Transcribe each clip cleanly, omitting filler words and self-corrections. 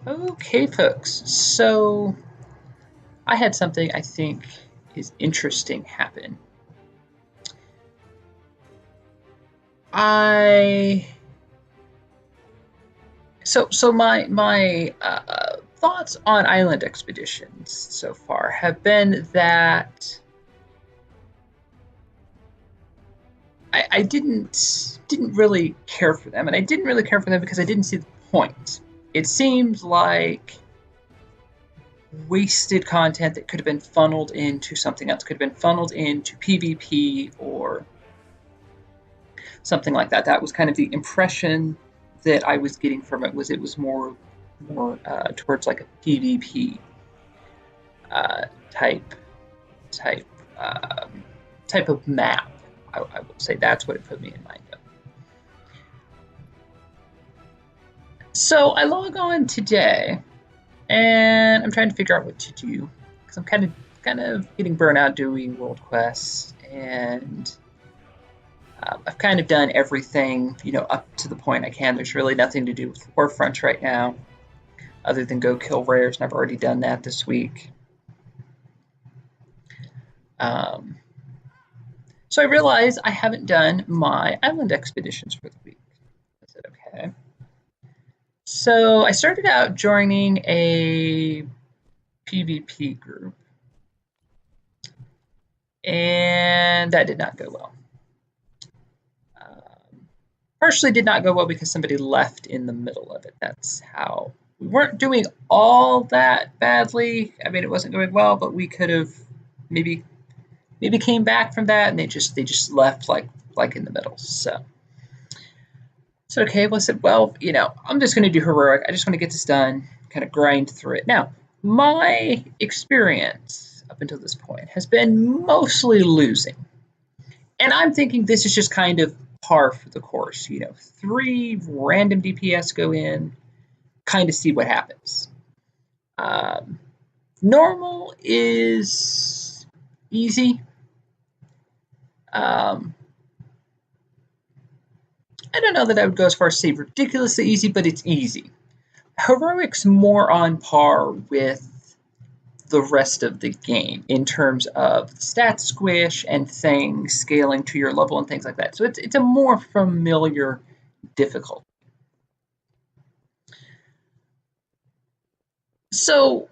Okay, folks. So I had something I think is interesting happen. I my thoughts on island expeditions so far have been that I didn't really care for them, and I didn't really care for them because I didn't see the point. It seemed like wasted content that could have been funneled into something else, could have been funneled into PvP or something like that. That was kind of the impression that I was getting from it. Was more towards like a PvP uh, type type type of map. I would say that's what it put me in mind of. So I log on today, and I'm trying to figure out what to do because I'm kind of getting burnt out doing world quests, and I've kind of done everything, up to the point I can. There's really nothing to do with Warfront right now, other than go kill rares, and I've already done that this week. So I realized I haven't done my island expeditions for the week. I said, okay. So I started out joining a PvP group, and that did not go well. Partially did not go well because somebody left in the middle of it. That's how we weren't doing all that badly. I mean, it wasn't going well, but we could have maybe came back from that, and they just left like in the middle. So okay. Well, I said, well, I'm just going to do heroic. I just want to get this done, kind of grind through it. Now, my experience up until this point has been mostly losing, and I'm thinking this is just kind of par for the course. 3 random DPS go in, kind of see what happens. Normal is easy. I don't know that I would go as far as say ridiculously easy, but it's easy. Heroic's more on par with the rest of the game in terms of stat squish and things scaling to your level and things like that. So it's a more familiar difficulty. So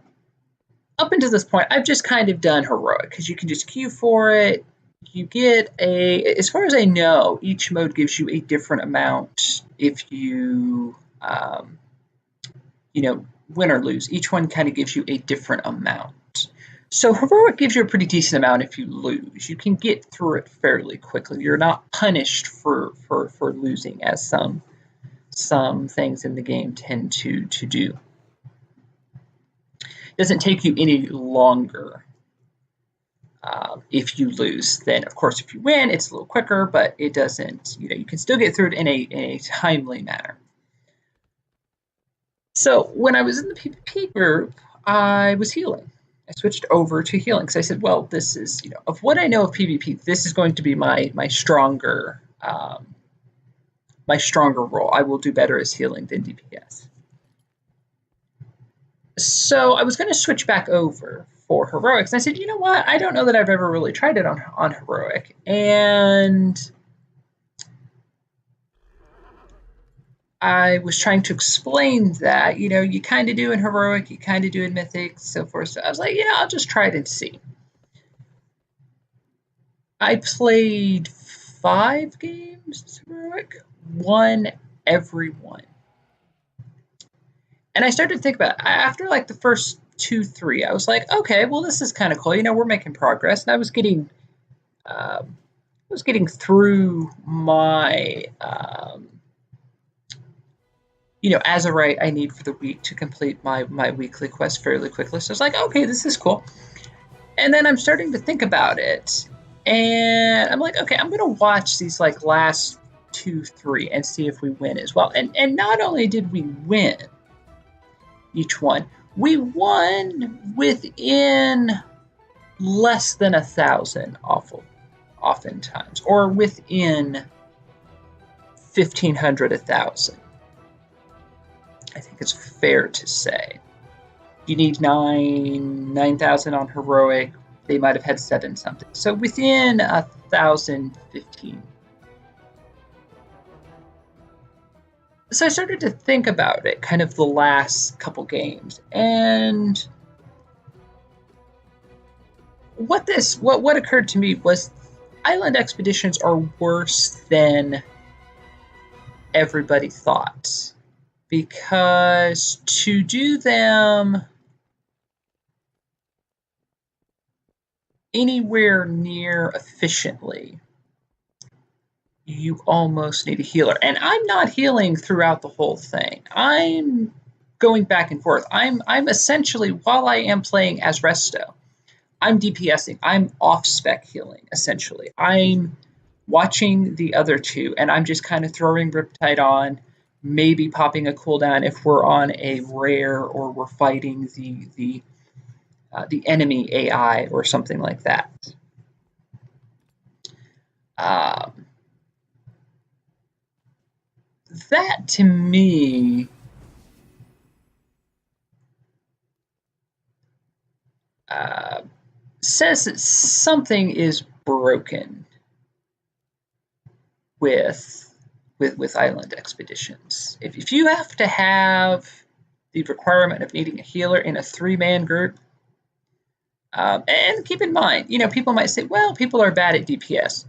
up until this point, I've just kind of done heroic because you can just queue for it. You get as far as I know, each mode gives you a different amount if you, win or lose. Each one kind of gives you a different amount. So heroic gives you a pretty decent amount if you lose. You can get through it fairly quickly. You're not punished for losing, as some things in the game tend to do. It doesn't take you any longer if you lose. Then, of course, if you win, it's a little quicker, but it doesn't, you can still get through it in a timely manner. So when I was in the PvP group, I was healing. I switched over to healing because I said, well, this is, of what I know of PvP, this is going to be my stronger role. I will do better as healing than DPS. So I was going to switch back over for heroics, and I said, you know what? I don't know that I've ever really tried it on heroic, and I was trying to explain that, you kind of do in heroic, you kind of do in mythic, so forth. So I was like, I'll just try it and see. I played 5 games heroic, won every one. And I started to think about it. After like the first 2, 3, I was like, okay, well, this is kind of cool. We're making progress. And I was getting through my azurite I need for the week to complete my weekly quest fairly quickly. So I was like, okay, this is cool. And then I'm starting to think about it, and I'm like, okay, I'm going to watch these like last 2, 3 and see if we win as well. And not only did we win each one, we won within less than 1,000 oftentimes, or within 1,500, 1,000. I think it's fair to say. You need 9,000 on heroic. They might have had 7 something. So within 1,015. So I started to think about it, kind of the last couple games, and what occurred to me was island expeditions are worse than everybody thought, because to do them anywhere near efficiently, you almost need a healer. And I'm not healing throughout the whole thing. I'm going back and forth. I'm essentially, while I am playing as Resto, I'm DPSing. I'm off spec healing, essentially. I'm watching the other two, and I'm just kind of throwing Riptide on, maybe popping a cooldown if we're on a rare or we're fighting the enemy AI or something like that. That to me says that something is broken with island expeditions. If you have to have the requirement of needing a healer in a 3-man group, and keep in mind, people might say, well, people are bad at DPS.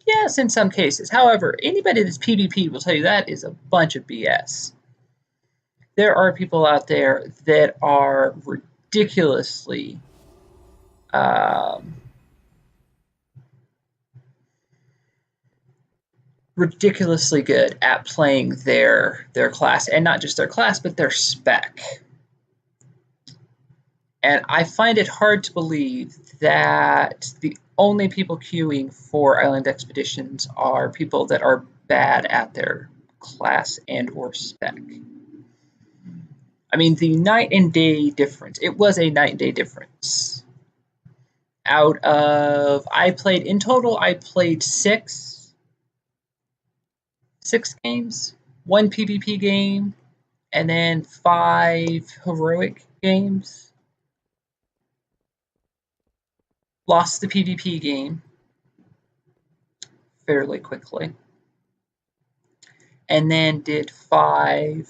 Yes, in some cases. However, anybody that's PvP will tell you that is a bunch of BS. There are people out there that are ridiculously ridiculously good at playing their class, and not just their class, but their spec. And I find it hard to believe that the only people queuing for island expeditions are people that are bad at their class and or spec. I mean, the night and day difference, it was a night and day difference. In total, I played six games, 1 PvP game, and then 5 heroic games. Lost the PvP game fairly quickly, and then did 5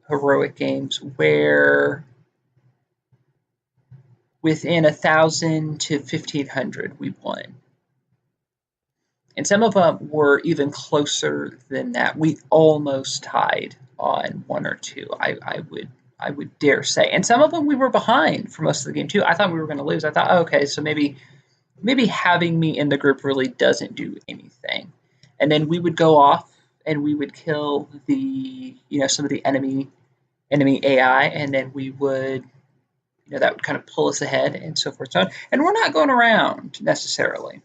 heroic games where within 1,000 to 1,500 we won. And some of them were even closer than that. We almost tied on 1 or 2, I would dare say. And some of them we were behind for most of the game too. I thought we were going to lose. I thought, okay, so maybe having me in the group really doesn't do anything. And then we would go off and we would kill some of the enemy AI, and then we would, that would kind of pull us ahead and so forth. And we're not going around necessarily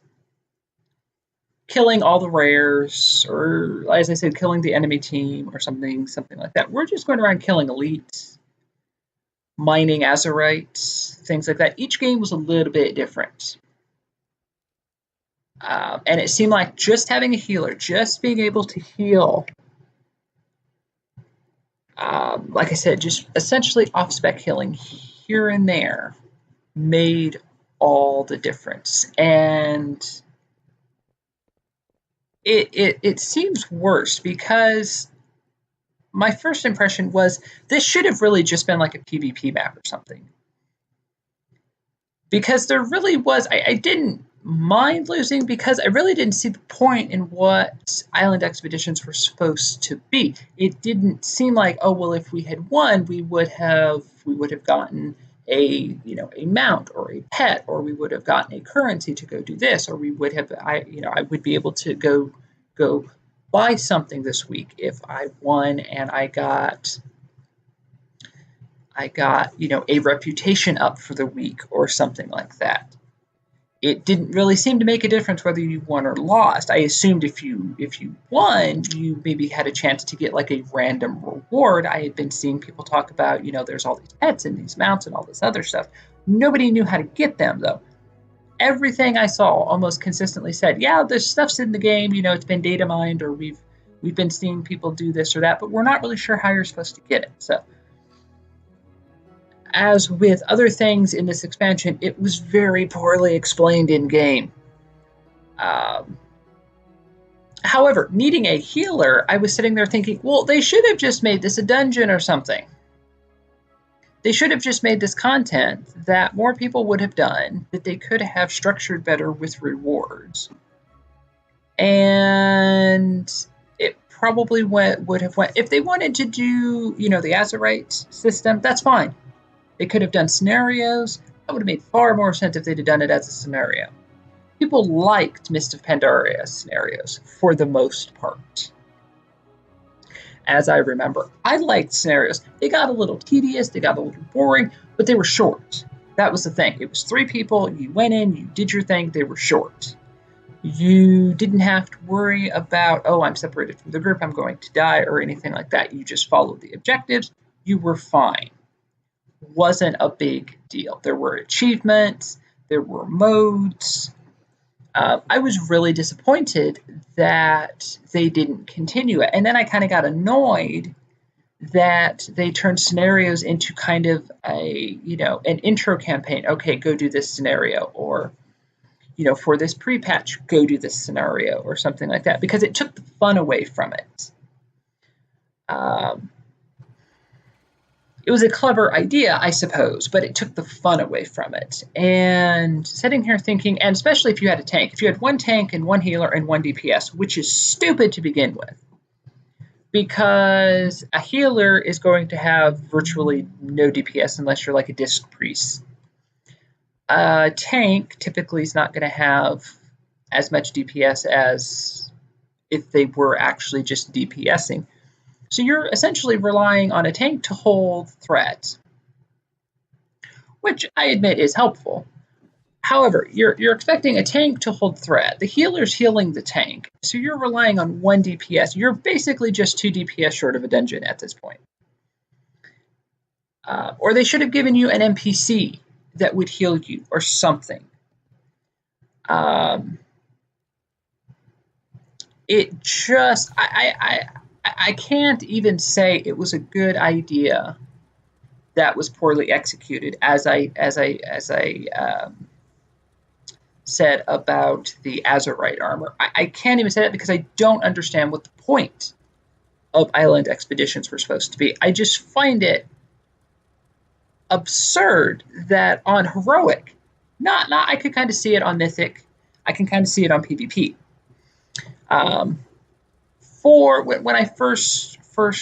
killing all the rares, or as I said, killing the enemy team or something like that. We're just going around killing elites, mining azurites, things like that. Each game was a little bit different. And it seemed like just having a healer, just being able to heal, like I said, just essentially off-spec healing here and there made all the difference. And it seems worse, because my first impression was this should have really just been like a PvP map or something. Because there really was, I didn't mind losing, because I really didn't see the point in what island expeditions were supposed to be. It didn't seem like, oh well, if we had won, we would have gotten a mount or a pet, or we would have gotten a currency to go do this, or we would have I would be able to go buy something this week if I won and I got a reputation up for the week or something like that. It didn't really seem to make a difference whether you won or lost. I assumed if you won, you maybe had a chance to get like a random reward. I had been seeing people talk about, there's all these pets and these mounts and all this other stuff. Nobody knew how to get them, though. Everything I saw almost consistently said, yeah, this stuff's in the game, it's been data mined, or we've been seeing people do this or that, but we're not really sure how you're supposed to get it. So as with other things in this expansion, it was very poorly explained in game. Um, However, needing a healer, I was sitting there thinking, well, they should have just made this a dungeon or something. They should have just made this content that more people would have done, that they could have structured better with rewards. And it probably would have went, if they wanted to do, the Azurite system, that's fine. They could have done scenarios. That would have made far more sense if they'd have done it as a scenario. People liked Mist of Pandaria scenarios for the most part. As I remember, I liked scenarios. They got a little tedious, they got a little boring, but they were short. That was the thing. It was 3 people, you went in, you did your thing, they were short. You didn't have to worry about, oh, I'm separated from the group, I'm going to die, or anything like that. You just followed the objectives, you were fine. Wasn't a big deal. There were achievements, there were modes. I was really disappointed that they didn't continue it. And then I kind of got annoyed that they turned scenarios into kind of an intro campaign. Okay, go do this scenario, or, for this pre-patch, go do this scenario, or something like that, because it took the fun away from it. It was a clever idea, I suppose, but it took the fun away from it. And sitting here thinking, and especially if you had a tank, if you had 1 tank and 1 healer and 1 DPS, which is stupid to begin with, because a healer is going to have virtually no DPS unless you're like a disc priest. A tank typically is not going to have as much DPS as if they were actually just DPSing. So you're essentially relying on a tank to hold threat, which I admit is helpful. However, you're expecting a tank to hold threat. The healer's healing the tank, so you're relying on 1 DPS. You're basically just 2 DPS short of a dungeon at this point. Or they should have given you an NPC that would heal you or something. It just, I can't even say it was a good idea that was poorly executed, as I said about the Azurite armor. I can't even say that because I don't understand what the point of island expeditions were supposed to be. I just find it absurd that on heroic, not I could kind of see it on mythic, I can kind of see it on PvP. When I first got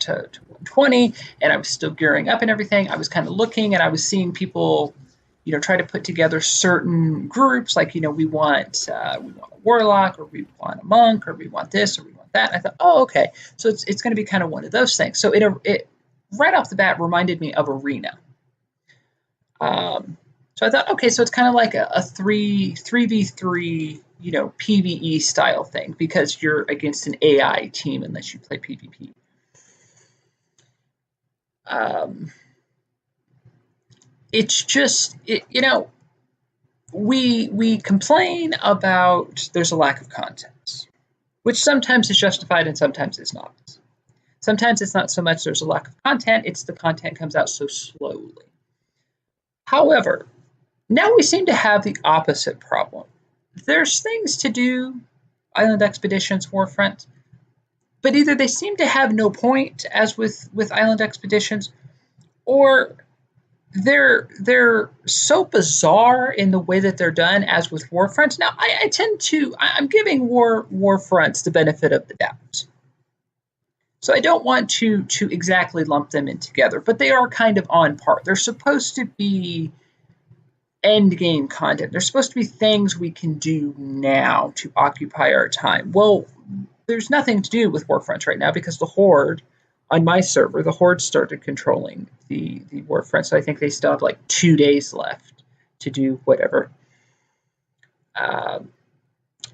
to 120, and I was still gearing up and everything, I was kind of looking, and I was seeing people, try to put together certain groups, like, we want a warlock, or we want a monk, or we want this, or we want that. And I thought, oh, okay, so it's going to be kind of one of those things. So it right off the bat reminded me of Arena. So I thought, okay, so it's kind of like a 3v3, PvE style thing, because you're against an AI team unless you play PvP. It's just, we complain about there's a lack of content, which sometimes is justified and sometimes it's not. Sometimes it's not so much there's a lack of content, it's the content comes out so slowly. However, now we seem to have the opposite problem. There's things to do, Island Expeditions, Warfront, but either they seem to have no point, as with Island Expeditions, or they're so bizarre in the way that they're done, as with Warfront. Now, I'm giving Warfronts the benefit of the doubt. So I don't want to exactly lump them in together, but they are kind of on par. They're supposed to be end game content. They're supposed to be things we can do now to occupy our time. Well, there's nothing to do with Warfront right now because the Horde, on my server, the Horde started controlling the Warfront, so I think they still have like 2 days left to do whatever.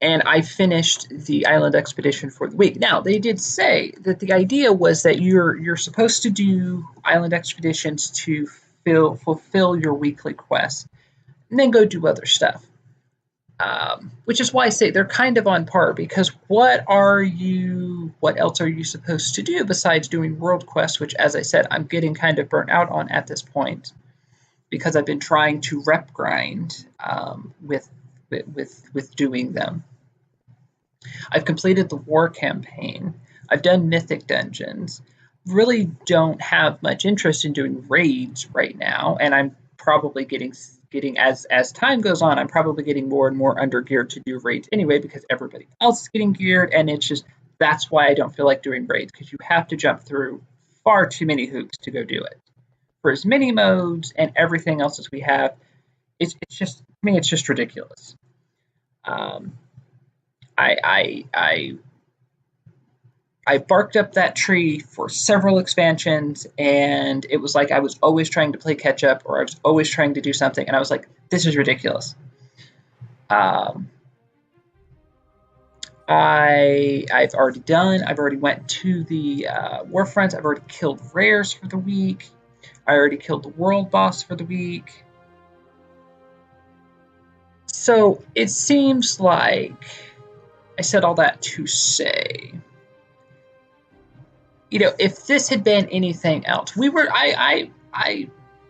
And I finished the Island Expedition for the week. Now, they did say that the idea was that you're supposed to do Island Expeditions to fulfill your weekly quest, and then go do other stuff. Which is why I say they're kind of on par, because what else are you supposed to do besides doing world quests, which, as I said, I'm getting kind of burnt out on at this point because I've been trying to rep grind with doing them. I've completed the war campaign. I've done mythic dungeons. Really don't have much interest in doing raids right now, and I'm probably getting as time goes on, I'm probably getting more and more under geared to do raids anyway, because everybody else is getting geared, and it's just that's why I don't feel like doing raids, because you have to jump through far too many hoops to go do it. For as many modes and everything else as we have, it's just, to me, it's just ridiculous. Um, I barked up that tree for several expansions, and it was like I was always trying to play catch up, or I was always trying to do something, and I was like, this is ridiculous. I've already went to the Warfronts. I've already killed rares for the week. I already killed the world boss for the week. So it seems like I said all that to say, if this had been anything else, I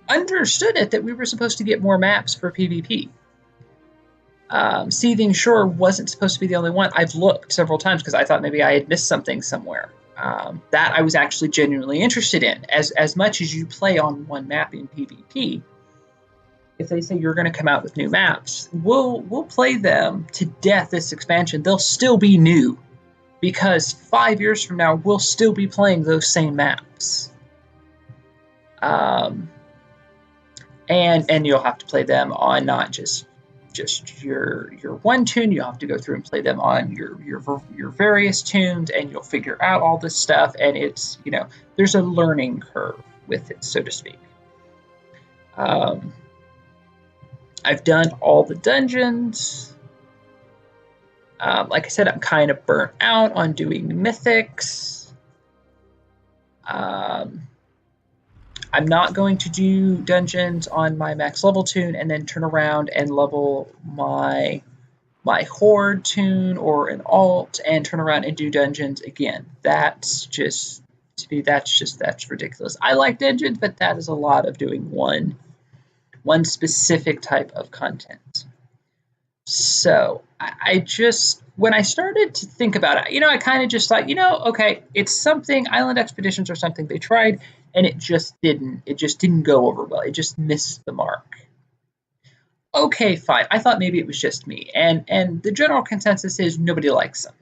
understood it that we were supposed to get more maps for PvP. Seething Shore wasn't supposed to be the only one. I've looked several times because I thought maybe I had missed something somewhere. That I was actually genuinely interested in. As much as you play on one map in PvP, if they say you're going to come out with new maps, we'll play them to death this expansion. They'll still be new, because 5 years from now, we'll still be playing those same maps. And you'll have to play them on not just your one tune. You'll have to go through and play them on your various tunes, and you'll figure out all this stuff. And it's, there's a learning curve with it, so to speak. I've done all the dungeons. Like I said, I'm kind of burnt out on doing mythics. I'm not going to do dungeons on my max level tune and then turn around and level my horde tune or an alt and turn around and do dungeons again. That's just, to me, that's ridiculous. I like dungeons, but that is a lot of doing one specific type of content. So I just, when I started to think about it, I kind of just thought, okay, it's something, Island Expeditions are something they tried, and it just didn't go over well. It just missed the mark. Okay, fine. I thought maybe it was just me. And the general consensus is nobody likes them.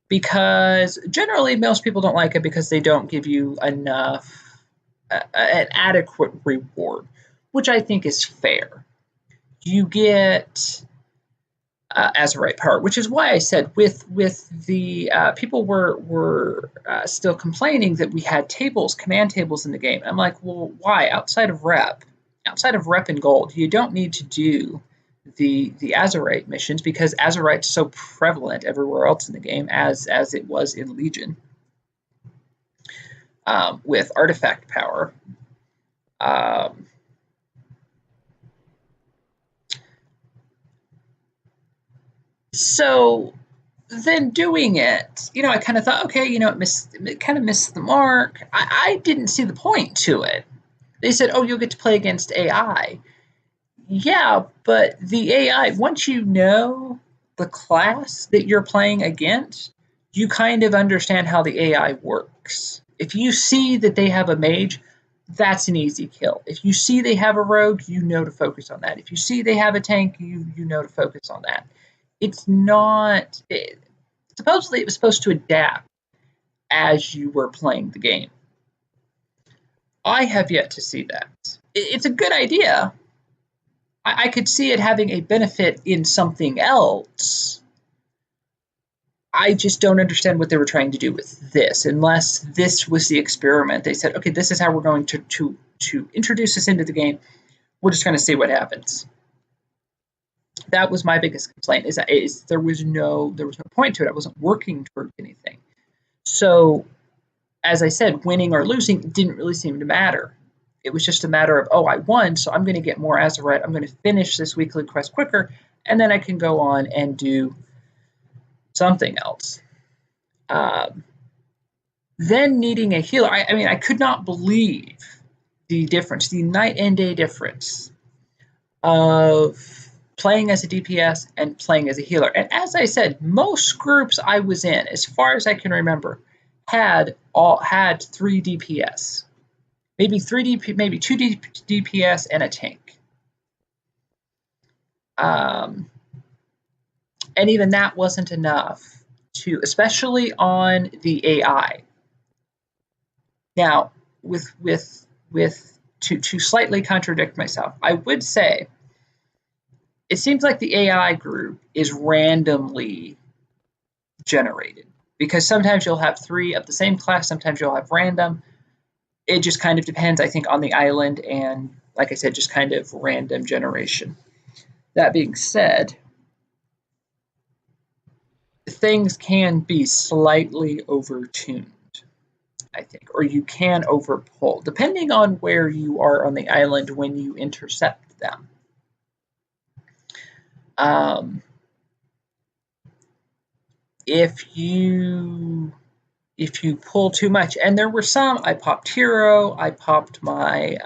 Because generally most people don't like it because they don't give you enough, an adequate reward, which I think is fair. You get Azerite power, which is why I said with the people were still complaining that we had command tables in the game. I'm like, well, why? Outside of rep and gold, you don't need to do the Azerite missions, because Azerite's so prevalent everywhere else in the game as it was in Legion, with artifact power. So then doing it, I kind of thought, okay, it kind of missed the mark. I didn't see the point to it. They said, oh, you'll get to play against AI. Yeah, but the AI, once you know the class that you're playing against, you kind of understand how the AI works. If you see that they have a mage, that's an easy kill. If you see they have a rogue, you know to focus on that. If you see they have a tank, you know to focus on that. It's not, supposedly it was supposed to adapt as you were playing the game. I have yet to see that. It's a good idea. I could see it having a benefit in something else. I just don't understand what they were trying to do with this, unless this was the experiment. They said, okay, this is how we're going to introduce this into the game. We're just going to see what happens. That was my biggest complaint, is there was no point to it. I wasn't working towards anything. So, as I said, winning or losing didn't really seem to matter. It was just a matter of, oh, I won, so I'm going to get more Azerite. I'm going to finish this weekly quest quicker, and then I can go on and do something else. Then needing a healer, I mean, I could not believe the difference, the night and day difference of playing as a DPS and playing as a healer. And as I said, most groups I was in, as far as I can remember, had 3 DPS, maybe 2 DPS and a tank. And even that wasn't enough to, especially on the AI. Now, to slightly contradict myself, I would say it seems like the AI group is randomly generated, because sometimes you'll have 3 of the same class, sometimes you'll have random. It just kind of depends, I think, on the island and, like I said, just kind of random generation. That being said, things can be slightly overtuned, I think, or you can overpull, depending on where you are on the island when you intercept them. If you pull too much, and there were some, I popped hero, I popped my,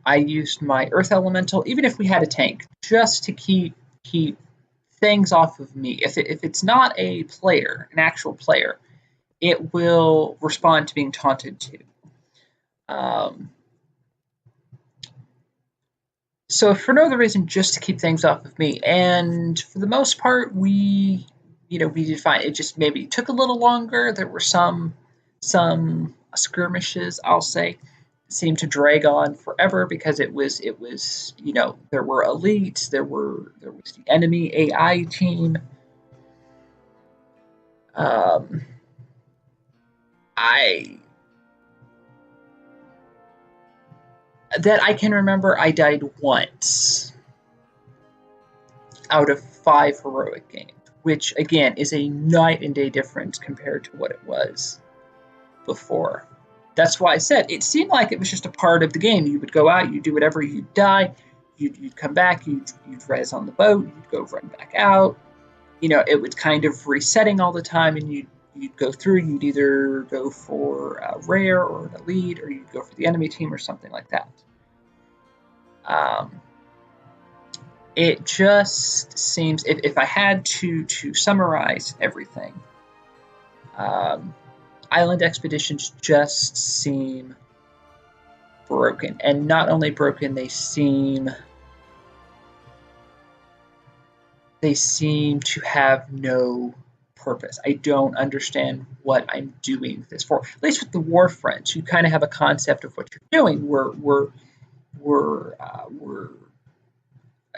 I used my earth elemental, even if we had a tank, just to keep things off of me. If it's not a player, an actual player, it will respond to being taunted too. So for no other reason, just to keep things off of me. And for the most part, we did fine. It just maybe took a little longer. There were some skirmishes, I'll say, seemed to drag on forever because it was there were elites, there was the enemy AI team. That I can remember, I died once out of 5 heroic games, which again is a night and day difference compared to what it was before. That's why I said it seemed like it was just a part of the game. You would go out, you'd do whatever, you'd die, you'd come back, you'd res on the boat, you'd go run back out. It was kind of resetting all the time, and you'd go through, you'd either go for a rare or an elite, or you'd go for the enemy team or something like that. It just seems, if I had to summarize everything, island expeditions just seem broken. And not only broken, they seem to have no purpose. I don't understand what I'm doing this for. At least with the war fronts, you kind of have a concept of what you're doing. We're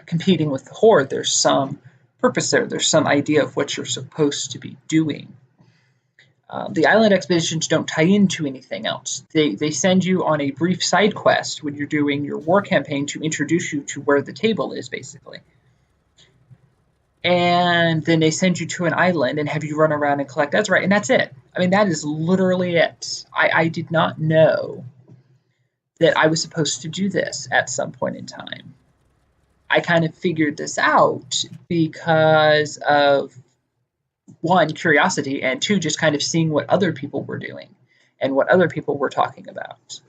competing with the Horde. There's some purpose there. There's some idea of what you're supposed to be doing. The island expeditions don't tie into anything else. They send you on a brief side quest when you're doing your war campaign to introduce you to where the table is, basically. And then they send you to an island and have you run around and collect Ezra, and that's it. I mean, that is literally it. I did not know that I was supposed to do this at some point in time. I kind of figured this out because of, 1, curiosity, and 2, just kind of seeing what other people were doing and what other people were talking about.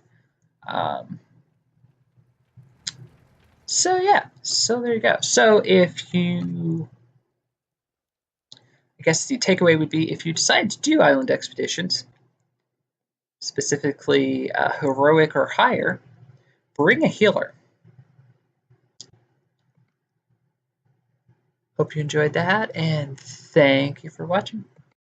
So yeah, so there you go. So I guess the takeaway would be, if you decide to do island expeditions, specifically heroic or higher, bring a healer. Hope you enjoyed that, and thank you for watching.